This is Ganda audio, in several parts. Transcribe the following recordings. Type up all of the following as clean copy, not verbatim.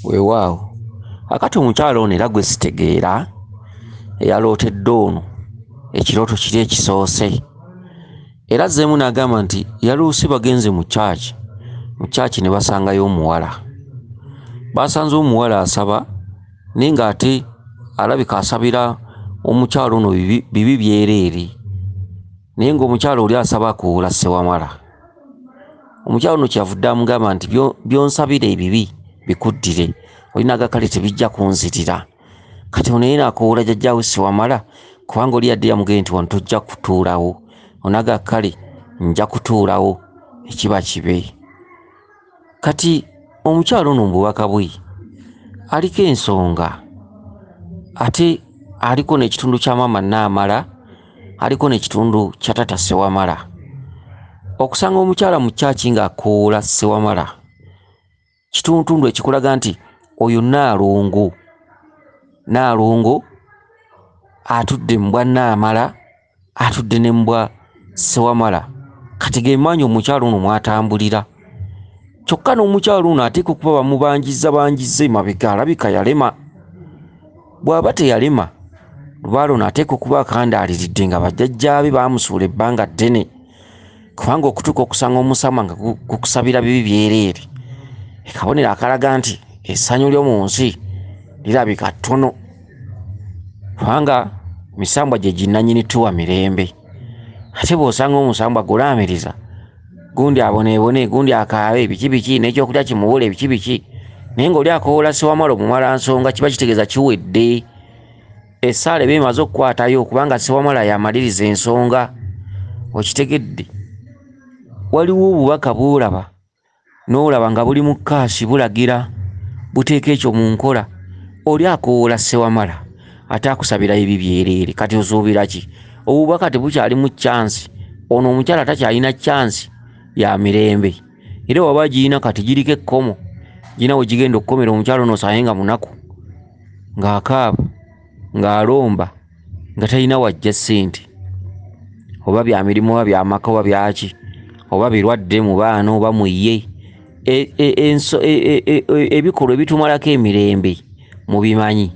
Weewaawo akati omukyala ono era gwe sitegeera eyalootedde ono ekirooto kiri ekisoose era azzeemu n'agamba nti yaluusi bagenze mu kyaki ne basangayo omuwala. Basanze omuwala asaba naye ng'ate alabika asabira omukyala ono bibi byereere, naye ng'omukyala oli asaba akuwula Ssewamala. Omukyala ono kyavudde amugamba nti byonsabira ebibi bikuddire, olina agakale tebijja kunzitira. Kati ono yena akuwula jjajjaawe Ssewamala kubanga oli yadde yamugambye nti wano tojja kutuulawo, onagakale nja kutuulawo ekiba kibe. Kati omukyala ono mu bubaka bwe aliko ensonga, ate aliko n'ekitundu kya maama Naamala, aliko n'ekitundu kya tata Ssewamala. Okusanga omukyala mu kyaki ng'akoowoola Ssewamala kitundu ekikulaga nti oyo Naalongo atudde mu bwa Naamala, atudde ne mu bwa Ssewamala. Kati ge maanyi omukyala ono mwatambulira. Kyokka n'omukyala ono ateeka okuba bamubanjizza emabega, alabika yalema. Bw'aba teyalema, lubaala ono ateeka okuba akandaaliridde nga bajjajjaabe baamusuula ebbanga ddene, kubanga okutuuka okusanga omusama nga gukusabira bibi byereere, kabonero akalaga nti essanyu ly'omu nsi lirabika ttono, kubanga misambwa gye ginnannyini tuwa mirembe. Ate bw'osanga omusambwa gulaamiriza, gundi aboneebone, gundi akaabe, biki n'ekyokulya kimuwule biki, naye ng'oli akoowoola Ssewamala omumala nsonga, kiba kitegeeza kiwedde. Essaala eba emaze okukwatayo kubanga Ssewamala yamaliriza ensonga. Okitegedde? Waliwo obubaka bw'olaba n'olaba nga buli mu kkaasi bulagira buteeka ekyo mu nkola. Oli akoowoola Ssewamala ate akusabira ebibi byereere. Kati osuubira ki? Obubaka tebukyali mu kyansi. Ono omukyala takyalina kyansi ya mirembe. Era waba girina kati giriko ekkomo, girina we gigenda okukomera omukyala ono osaye nga munaku, ng'akaaba, ng'alomba, nga talina wajja ssente, oba bya mirimu oba by'amaka oba byaki, oba birwadde mu baana oba mu ye. Ebikolwa ebitumalako emirembe mubimanyi.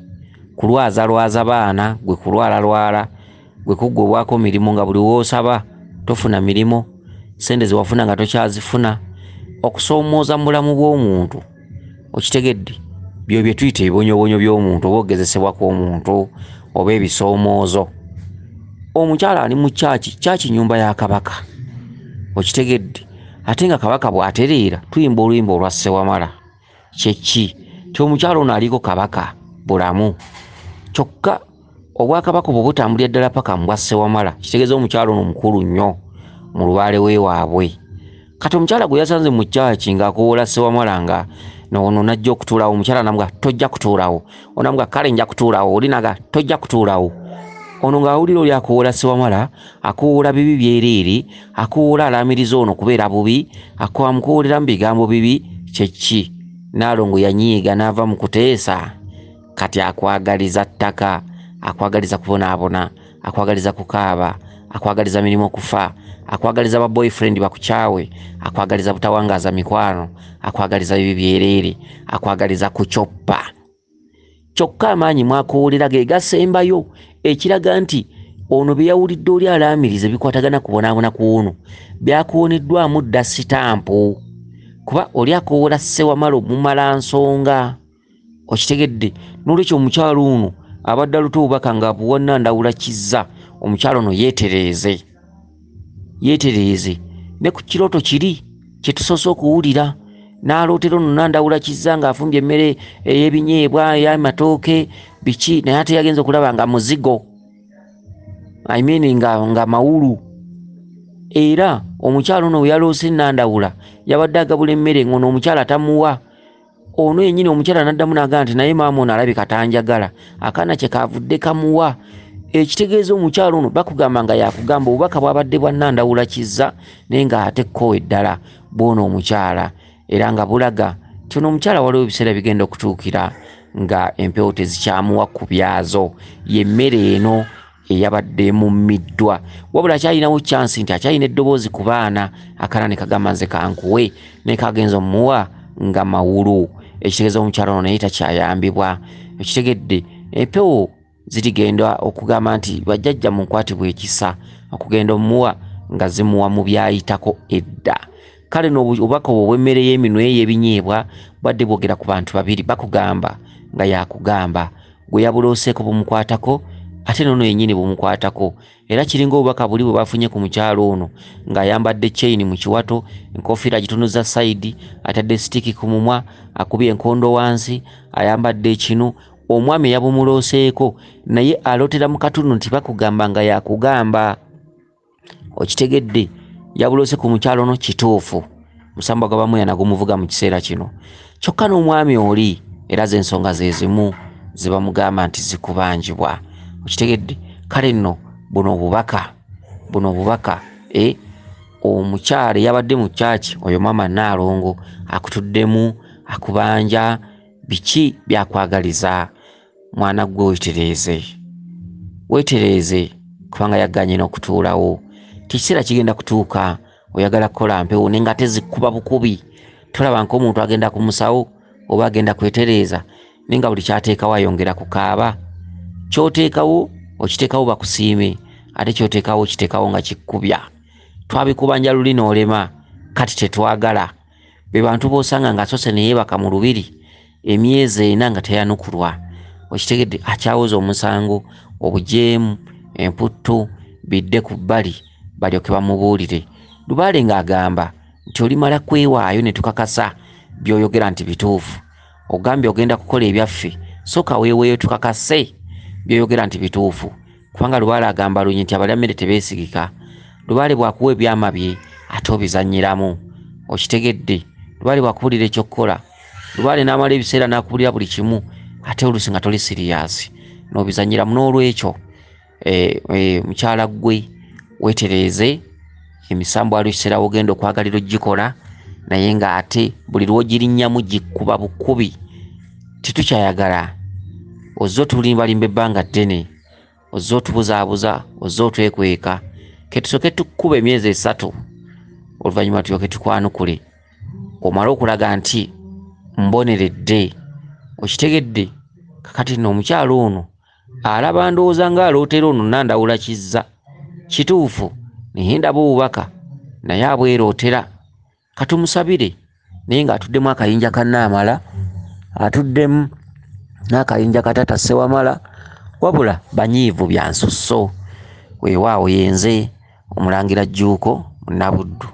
Kulwazalwaza baana, gwe kulwalalwala, gwe kuggobwako mirimu nga buli woosaba tofuna mirimu, sente ze wafuna nga tokyazifuna, okusoomooza mu bulamu bw'omuntu. Okitegedde? Byo bye tuyita ebibonyobonyo by'omuntu oba okugezesebwa kw'omuntu oba ebisoomoozo. Omukyala ali mu kyaki nnyumba ya Kabaka. Okitegedde? Ate nga Kabaka bw'atereera tuyimba oluyimba olwa Ssewamala. Kyeki ti omukyala ono aliko Kabaka bulamu, kyokka obwakabaka bwe butambulira ddala paka mu bwa Ssewamala, kitegeeza omukyala ono mukulu nnyo mu lubaale weewaabwe. Kati omukyala gwe yasanze mu kyaki ng'akoowoola Ssewamala nga ono najja okutuulawo, omukyala namuga tojja kutuulawo, onamuga kale nja kutuulawo, oli naga tojja kutuulawo. Ono ng'awulira oli akoowoola Ssewamala, akoowoola bibi byereere, akoowoola alaamiriza ono kubeera bubi, amukoowolera mu bigambo bibi. Kyeki? Naalongo yanyiiga n'ava mu kuteesa. Kati akwagaliza ttaka, akwagaliza kubonaabona, akwagaliza kukaaba, akwagaliza mirimu okufa, akwagaliza ba boyfriend bakukyawe, akwagaliza butawangaaza mikwano, akwagaliza bibi byereere, akwagaliza kucoppa. Kyokka amaanyi mwakoowolera ge gasembayo, ekiraga nti ono bye yawulidde oli alaamiriza bikwatagana kubonaabona ku ono byakuwoneddwamu dda sitampu, kuba oli akoowoola Ssewamala omumala nsonga. Okitegedde? N'olwekyo omukyalo ono abadde aluta obubaka ng'abuwa Nandawula Kizza. Omukyalo ono yeetereeze ne ku kirooto kiri kye tusoose okuwulira. N'alootera ono Nandawula Kizza ng'afumbye emmere ey'ebinyeebwa ey'amatooke biki, naye ate yagenza okulaba nga muzigo, nga mawulu. Era omukyalo ono we yaloose Nandawula yabadde agabula emmere ng'ono omukyala tamuwa. Ono yennyini omukyala n'addamu n'agamba nti naye maama ono alabika tanjagala, akaana kye kaavudde kamuwa. Ekitegeeza omukyalo ono bakugamba nga yakugamba obubaka bwabadde bwa Nandawula Kizza naye ng'ate kkowe ddala bw'ono omukyala, era nga bulaga nti ono omukyala waliwo ebiseera bigenda okutuukira nga empewo tezikyamuwa ku byazo. Y'emmere eno eyabadde mummiddwa, wabula akyalinawo chansi nti akyalina eddoboozi ku baana, akaana ne kagamba nze kankuwe, ne kagenza omuwa nga mawulu. ekitegeeza omukyala ono naye takyayambibwa. Ekitegedde empewo zirigenda okugamba nti bajjajja munkwatibwa ekisa okugenda omuwa nga zimuwa mu byayitako edda. Kale n'obubaka obw'emmere y'eminwe y'ebinyeebwa bwadde bwogera ku bantu babiri bakugamba nga yakugamba gwe yabulooseeko bumukwatako ate nono yennyini bumukwatako. Era kiringa obubaka buli bwe bafunye ku mukyalo ono ng'ayambadde chain mu kiwato, enkofiira agitunuza sayidi, atadde sitiki ku mumwa, akubye enkondo wansi, ayambadde ekinu. Omwami yabumulooseeko naye alootera mu katundu nti bakugamba nga yakugamba. Okitegedde yabuloose ku mukyalo ono kituufu. Musamba gwabamuya nagumuvuga mu kiseera kino. Kyokka n'omwami oli era z'ensonga ze zimu ze bamugamba nti zikubanjibwa. Okitegedde kale nno buno obubaka omukyala yabadde mu kyaki oyo mama Naalongo akutuddemu akubanja biki byakwagaliza. Mwana gwe weetereeze kubanga yagganye n'okutuulawo. Kiseera kigenda kutuuka oyagala kukola mpewo naye nga tezikuba bukubi. Tolaba nk'omuntu agenda ku musawo oba agenda kwetereeza naye nga buli kyateekawo ayongera kukaaba. Ky'oteekawo okiteekawo bakusiime ate ky'oteekawo okiteekawo nga kikkubya. Twabikubanja luli n'olema kati tetwagala. Be bantu b'osanga ng'asose ne yeebaka mu lubiri emyezi 4 nga teyanukulwa. Okitegedde akyawoza omusango obujeemu emputtu bidde ku bbali balyoke bamubuulire. Lubaale ng'agamba nti olimala kwewaayo ne tukakasa by'oyogera nti bituufu. Ogambye ogenda kukola ebyaffe sooka weeweeyo tukakase by'oyogera nti bituufu. Kubanga Lubaale agamba lunyi nti abalya mmere tebeesigika. Lubaale bw'akuwa ebyama bye ate obizannyiramu. Okitegedde Lubaale bw'akubuulira ekyokkola Lubaale n'amala ebiseera n'akubulira buli kimu ate oluusi nga toli siriyasi n'obizannyiramu. N'olwekyo mukyala gwe weetereeze emisambo waliwo ekiseera wogenda okwagalira ogikola naye nga ate buli lw'ogirinnyamu gikkuba bukubi. Titukyayagala ozze otulimbalimba ebbanga ddene, ozze otubuzaabuza, ozze otwekweka. Ketusooke tukkuba emyezi 3 oluvannyuma tulyoke tukwanukule omale okulaga nti mboneredde. Okitegedde kakati nno omukyalo ono alaba ndowooza ng'alootera ono nandawula kizza kituufu naye ndaba obubaka naye abwerootera. Katumusabire naye ng'atuddemu akayinja kannaamala, atuddemu n'akayinja katata Ssewamala, wabula banyiivu bya nsusso. Weewaawo yenze Omulangira Jjuuko Munnabuddu.